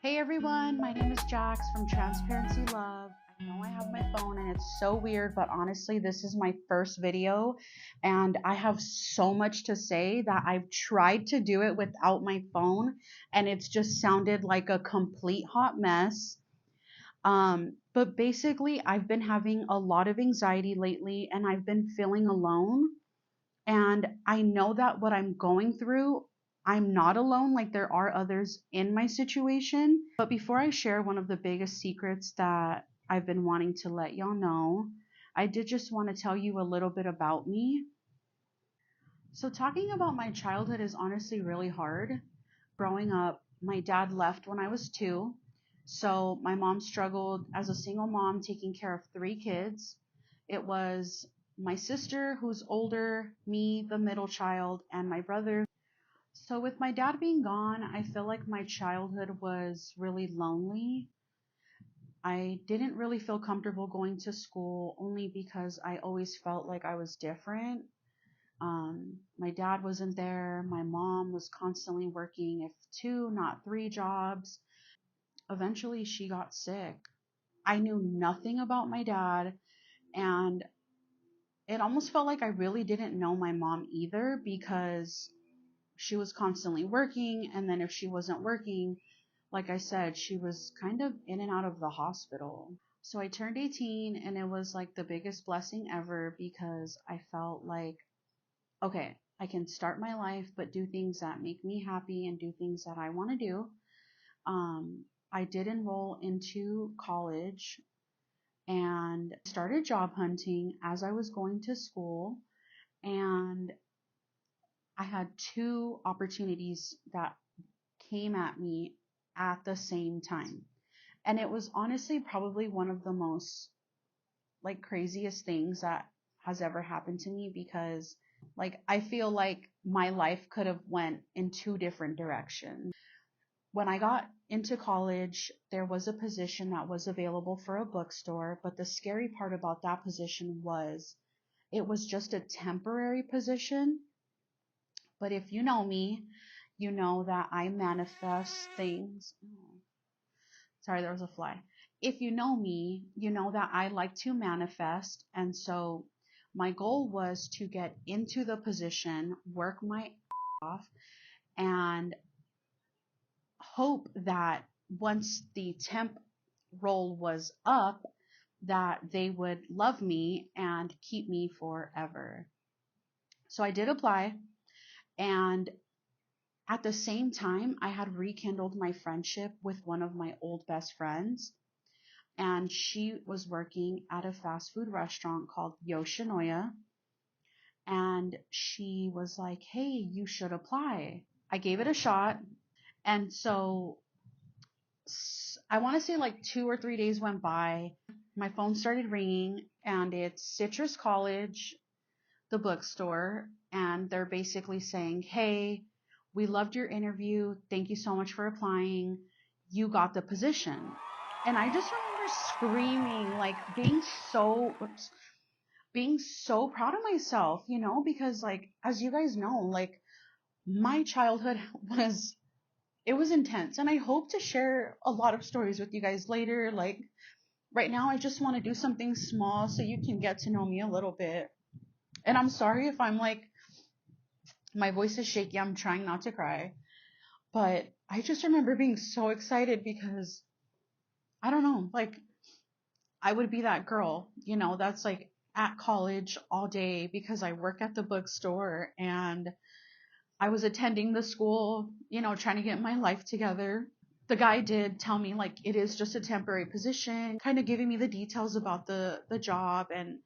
Hey everyone, my name is Jax from Transparency Love. I know I have my phone and it's so weird, but honestly, this is my first video and I have so much to say that I've tried to do it without my phone and it's just sounded like a complete hot mess. But basically, I've been having a lot of anxiety lately and I've been feeling alone. And I know that what I'm going through, I'm not alone, like there are others in my situation. But before I share one of the biggest secrets that I've been wanting to let y'all know, I did just want to tell you a little bit about me. So, talking about my childhood is honestly really hard. Growing up, my dad left when I was 2. So, my mom struggled as a single mom taking care of 3 kids. It was my sister, who's older, me, the middle child, and my brother. So, with my dad being gone, I feel like my childhood was really lonely. I didn't really feel comfortable going to school only because I always felt like I was different. My dad wasn't there. My mom was constantly working, if 2, not 3 jobs. Eventually, she got sick. I knew nothing about my dad, and it almost felt like I really didn't know my mom either because she was constantly working. And then if she wasn't working, like I said, she was kind of in and out of the hospital. So I turned 18 and it was like the biggest blessing ever because I felt like, okay, I can start my life, but do things that make me happy and do things that I want to do. I did enroll into college and started job hunting as I was going to school. And I had 2 opportunities that came at me at the same time. And it was honestly probably one of the most like craziest things that has ever happened to me because like I feel like my life could have went in 2 different directions. When I got into college, there was a position that was available for a bookstore, but the scary part about that position was it was just a temporary position. But if you know me, you know that I manifest things. Oh, sorry, there was a fly. If you know me, you know that I like to manifest. And so my goal was to get into the position, work my off, and hope that once the temp role was up, that they would love me and keep me forever. So I did apply, and at the same time, I had rekindled my friendship with one of my old best friends, and she was working at a fast food restaurant called Yoshinoya. And she was like, hey, you should apply. I gave it a shot. And so I want to say like 2 or 3 days went by. My phone started ringing, and it's Citrus College, the bookstore, and they're basically saying, hey, we loved your interview. Thank you so much for applying. You got the position. And I just remember screaming, like being so proud of myself, because like, as you guys know, like my childhood was, it was intense. And I hope to share a lot of stories with you guys later. Like right now, I just want to do something small so you can get to know me a little bit. And I'm sorry if I'm like, my voice is shaky. I'm trying not to cry. But I just remember being so excited because I don't know, like I would be that girl, that's like at college all day because I work at the bookstore and I was attending the school, trying to get my life together. The guy did tell me like it is just a temporary position, kind of giving me the details about the job. And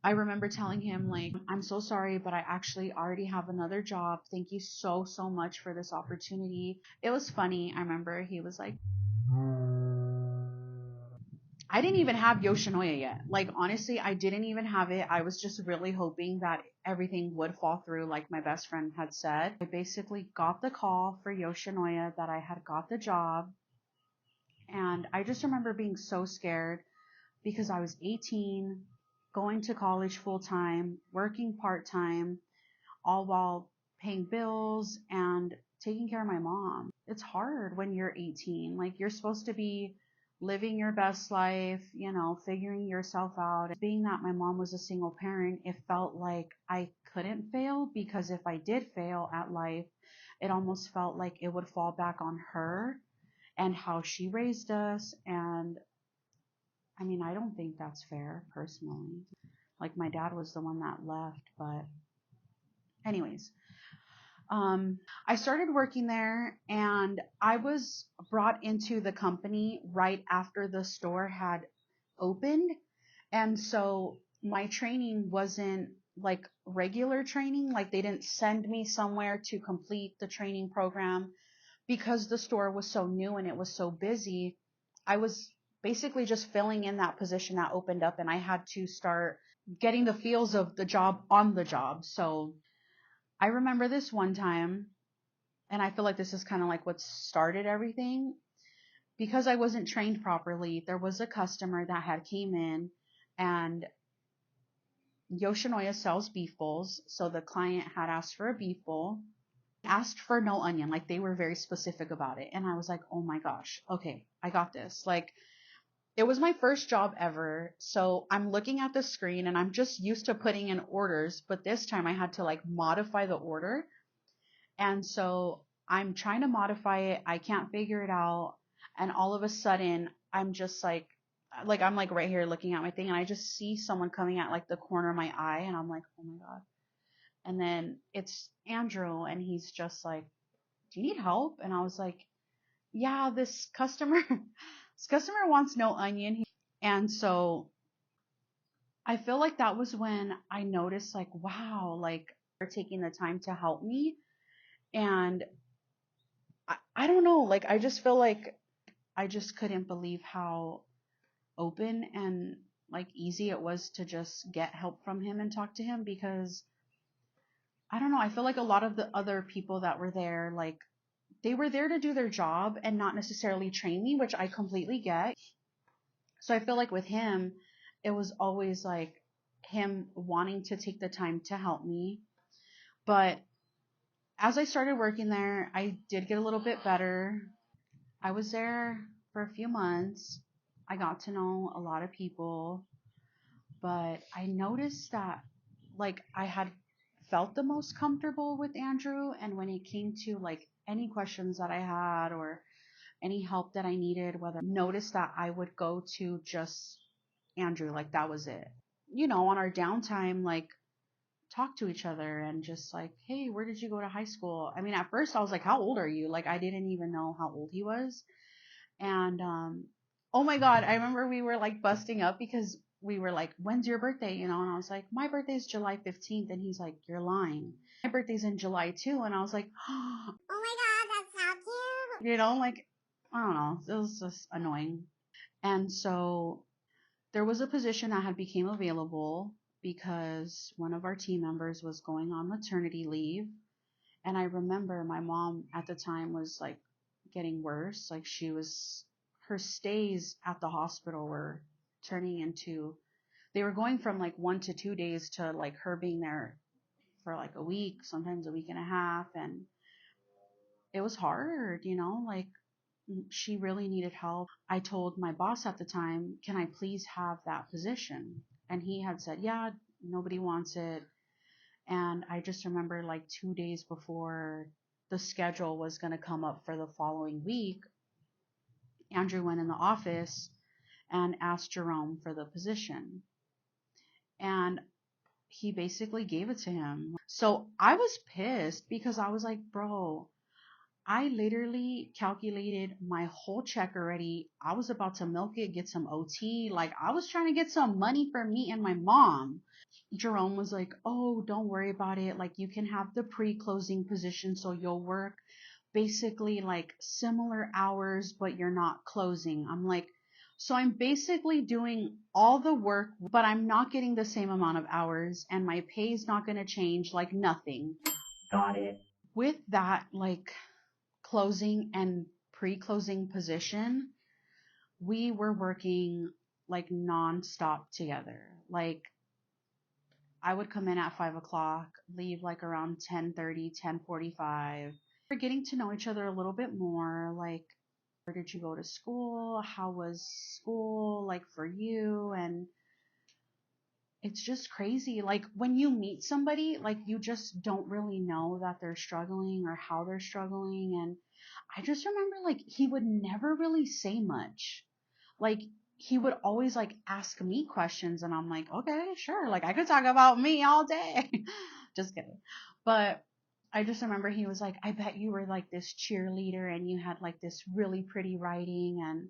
I remember telling him like, I'm so sorry, but I actually already have another job. Thank you so much for this opportunity. It was funny. I remember he was like, I didn't even have Yoshinoya yet. Like, honestly, I didn't even have it. I was just really hoping that everything would fall through, like my best friend had said. I basically got the call for Yoshinoya that I had got the job. And I just remember being so scared because I was 18, going to college full time, working part time, all while paying bills and taking care of my mom. it's hard when you're 18. Like, you're supposed to be living your best life, you know, figuring yourself out. Being that my mom was a single parent, it felt like I couldn't fail, because if I did fail at life, it almost felt like it would fall back on her and how she raised us. And I mean, I don't think that's fair personally. Like, my dad was the one that left, but anyways, I started working there, and I was brought into the company right after the store had opened. And so my training wasn't like regular training. Like, they didn't send me somewhere to complete the training program because the store was so new and it was so busy. I was basically just filling in that position that opened up, and I had to start getting the feels of the job on the job. So I remember this one time, and I feel like this is kind of like what started everything. Because I wasn't trained properly, there was a customer that had came in, and Yoshinoya sells beef bowls. So the client had asked for a beef bowl, asked for no onion. Like, they were very specific about it. And I was like, oh my gosh, okay, I got this. Like, it was my first job ever. So I'm looking at the screen and I'm just used to putting in orders, but this time I had to like modify the order. And so I'm trying to modify it. I can't figure it out. And all of a sudden, I'm just like I'm like right here looking at my thing, and I just see someone coming at like the corner of my eye, and I'm like, oh my God. And then it's Andrew, and he's just like, do you need help? And I was like, yeah, this customer, this customer wants no onion. And so I feel like that was when I noticed, like, wow, like, they're taking the time to help me. And I don't know, like, I just feel like I just couldn't believe how open and like easy it was to just get help from him and talk to him, because I don't know, I feel like a lot of the other people that were there, like, they were there to do their job and not necessarily train me, which I completely get. So I feel like with him, it was always like him wanting to take the time to help me. But as I started working there, I did get a little bit better. I was there for a few months. I got to know a lot of people, but I noticed that like I had felt the most comfortable with Andrew. And when it came to like any questions that I had or any help that I needed, whether noticed that I would go to just Andrew, like that was it. You know, on our downtime, like talk to each other and just like, hey, where did you go to high school? I mean, at first I was like, how old are you? Like, I didn't even know how old he was. And oh my God, I remember we were like busting up because we were like, when's your birthday? You know, and I was like, my birthday's July 15th. And he's like, you're lying. My birthday's in July too. And I was like, oh my God, that's how cute. You know, like, I don't know. It was just annoying. And so there was a position that had became available because one of our team members was going on maternity leave. And I remember my mom at the time was like getting worse. Like, her stays at the hospital were turning into, they were going from like 1 to 2 days to like her being there for like a week, sometimes a week and a half. And it was hard, you know, like she really needed help. I told my boss at the time, can I please have that position? And he had said, yeah, nobody wants it. And I just remember like 2 days before the schedule was going to come up for the following week, Andrew went in the office and asked Jerome for the position. And he basically gave it to him. So I was pissed because I was like, bro, I literally calculated my whole check already. I was about to milk it, get some OT. Like, I was trying to get some money for me and my mom. Jerome was like, oh, don't worry about it. Like, you can have the pre-closing position, so you'll work basically like similar hours, but you're not closing. I'm like, so I'm basically doing all the work, but I'm not getting the same amount of hours, and my pay is not going to change, like nothing. Got it. With that, like closing and pre-closing position, we were working like non-stop together. Like, I would come in at 5 o'clock, leave like around 10:30, 10:45. we're getting to know each other a little bit more. Like, where did you go to school? How was school like for you? And it's just crazy. Like when you meet somebody, like you just don't really know that they're struggling or how they're struggling. And I just remember like he would never really say much. Like he would always like ask me questions and I'm like, okay, sure. Like I could talk about me all day. Just kidding. But I just remember he was like, I bet you were like this cheerleader and you had like this really pretty writing and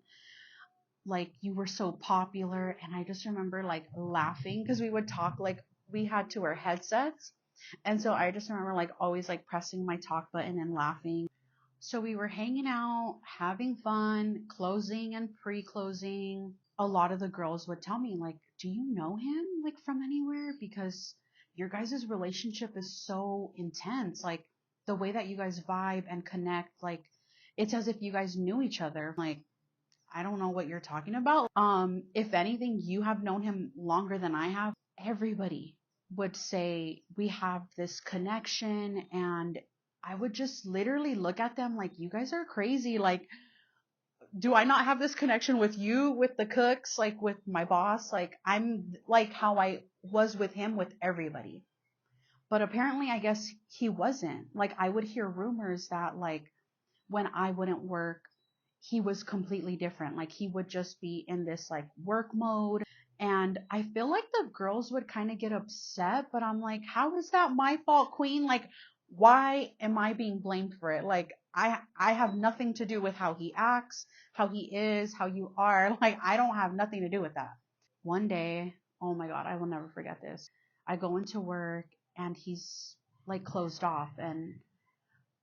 like you were so popular. And I just remember like laughing because we would talk like we had to wear headsets. And so I just remember like always like pressing my talk button and laughing. So we were hanging out, having fun, closing and pre-closing. A lot of the girls would tell me like, "Do you know him like from anywhere? Because your guys' relationship is so intense. Like the way that you guys vibe and connect, like it's as if you guys knew each other." Like, I don't know what you're talking about. If anything, you have known him longer than I have. Everybody would say we have this connection and I would just literally look at them like you guys are crazy. Like, do I not have this connection with you, with the cooks, like with my boss? Like I'm like how I was with him with everybody. But apparently I guess he wasn't. Like I would hear rumors that like when I wouldn't work, he was completely different. Like he would just be in this like work mode. And I feel like the girls would kind of get upset, but I'm like, how is that my fault, queen? Like, why am I being blamed for it? Like, I have nothing to do with how he acts, how he is, how you are. Like, I don't have nothing to do with that. One day, oh my God, I will never forget this. I go into work and he's like closed off and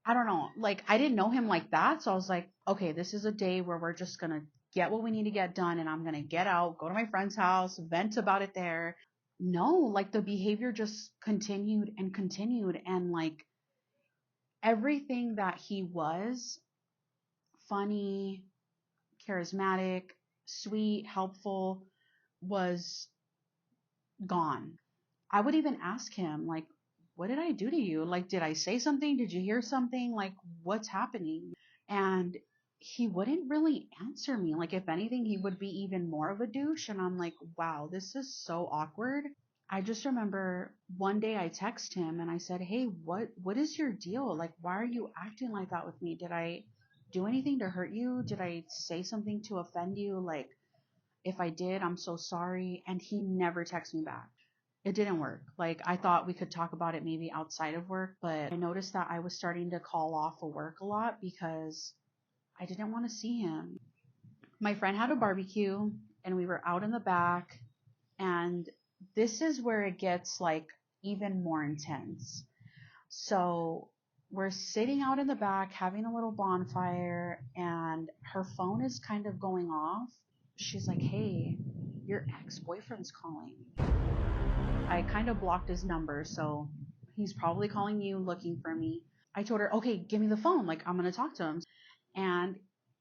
I don't know. Like I didn't know him like that, so I was like, okay, this is a day where we're just gonna get what we need to get done, and I'm gonna get out, go to my friend's house, vent about it there. No, like the behavior just continued and continued, and like everything that he was funny, charismatic, sweet, helpful was gone. I would even ask him, like, what did I do to you? Like, did I say something? Did you hear something? Like, what's happening? And he wouldn't really answer me. Like, if anything, he would be even more of a douche. And I'm like, wow, this is so awkward. I just remember one day I text him and I said, hey, what is your deal? Like, why are you acting like that with me? Did I do anything to hurt you? Did I say something to offend you? Like, if I did, I'm so sorry. And he never texted me back. It didn't work. Like I thought we could talk about it maybe outside of work, but I noticed that I was starting to call off of work a lot because I didn't want to see him. My friend had a barbecue and we were out in the back and this is where it gets like even more intense. So we're sitting out in the back having a little bonfire and her phone is kind of going off. She's like, "Hey, your ex-boyfriend's calling." I kind of blocked his number, so he's probably calling you looking for me. I told her, okay, give me the phone. Like, I'm going to talk to him. And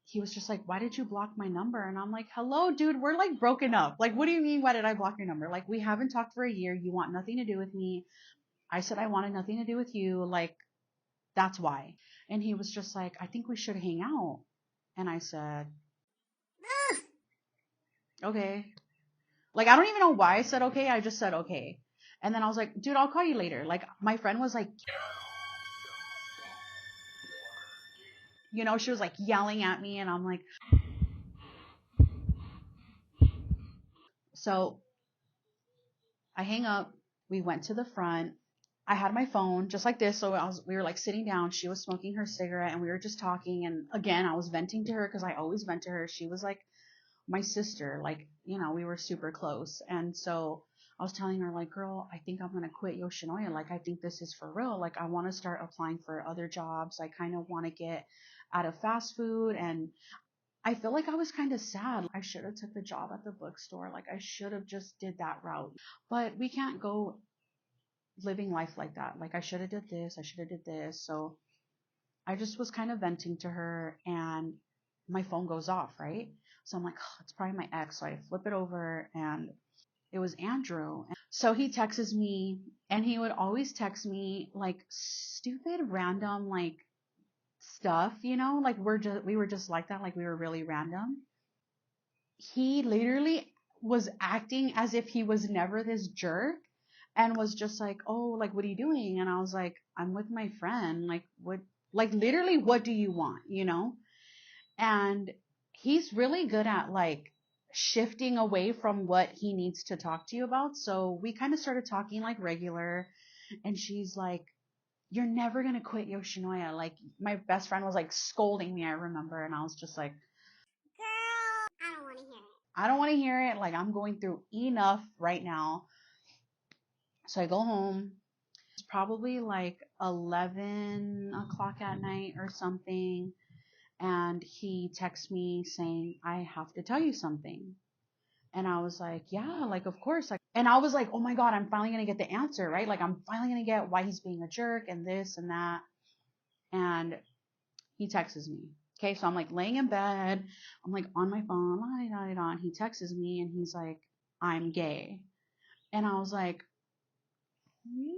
he was just like, why did you block my number? And I'm like, hello, dude, we're like broken up. Like, what do you mean? Why did I block your number? Like, we haven't talked for a year. You want nothing to do with me. I said I wanted nothing to do with you. Like, that's why. And he was just like, I think we should hang out. And I said, okay. Like, I don't even know why I said okay. I just said okay. And then I was like, dude, I'll call you later. Like, my friend was like, she was like yelling at me. And I'm like, so I hang up. We went to the front. I had my phone just like this. So we were like sitting down. She was smoking her cigarette and we were just talking. And again, I was venting to her because I always vent to her. She was like my sister. Like, we were super close. And so I was telling her, like, girl, I think I'm going to quit Yoshinoya. Like, I think this is for real. Like, I want to start applying for other jobs. I kind of want to get out of fast food. And I feel like I was kind of sad. I should have took the job at the bookstore. Like, I should have just did that route. But we can't go living life like that. Like, I should have did this. I should have did this. So I just was kind of venting to her and my phone goes off, right? So I'm like, oh, it's probably my ex. So I flip it over and it was Andrew. So he texts me and he would always text me like stupid, random, like stuff, you know, like we were just like that, like we were really random. He literally was acting as if he was never this jerk and was just like, "Oh, like what are you doing?" And I was like, "I'm with my friend. Like what, like literally what do you want, you know?" And he's really good at like shifting away from what he needs to talk to you about. So we kind of started talking like regular, and she's like, "You're never going to quit Yoshinoya." Like my best friend was like scolding me, I remember, and I was just like, "Girl, I don't want to hear it. I don't want to hear it. Like I'm going through enough right now." So I go home. It's probably like 11 o'clock at night or something. And he texts me saying, "I have to tell you something." And I was like, "Yeah, like, of course." Like, and I was like, "Oh my God, I'm finally going to get the answer, right? Like, I'm finally going to get why he's being a jerk and this and that." And he texts me. Okay. So I'm like laying in bed. I'm like on my phone. And he texts me and he's like, "I'm gay." And I was like, "No,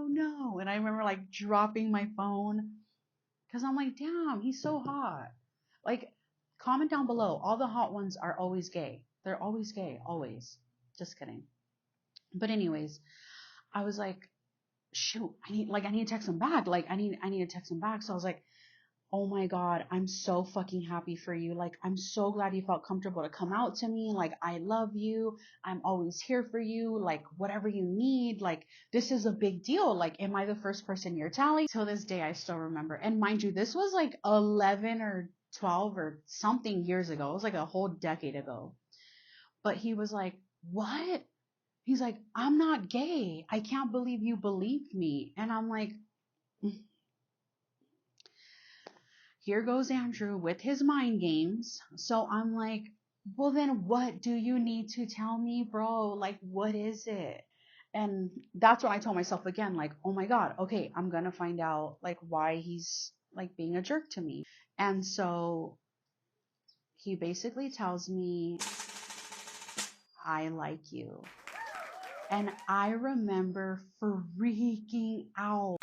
no." And I remember like dropping my phone because I'm like, "Damn, he's so hot." Like, comment down below. All the hot ones are always gay. They're always gay, always. Just kidding. But anyways, I was like, shoot, I need to text him back. Like, I need to text him back. So I was like, "Oh my God, I'm so fucking happy for you. Like, I'm so glad you felt comfortable to come out to me. Like, I love you. I'm always here for you. Like, whatever you need. Like, this is a big deal. Like, am I the first person you're telling?" Till this day, I still remember. And mind you, this was like 11 or 12 or something years ago. It was like a whole decade ago. But he was like, "What?" He's like, "I'm not gay. I can't believe you believed me." And I'm like, here goes Andrew with his mind games. So I'm like, "Well, then what do you need to tell me, bro? Like, what is it?" And that's when I told myself again, like, "Oh my God, okay, I'm going to find out like why he's like being a jerk to me." And so he basically tells me, "I like you." And I remember freaking out.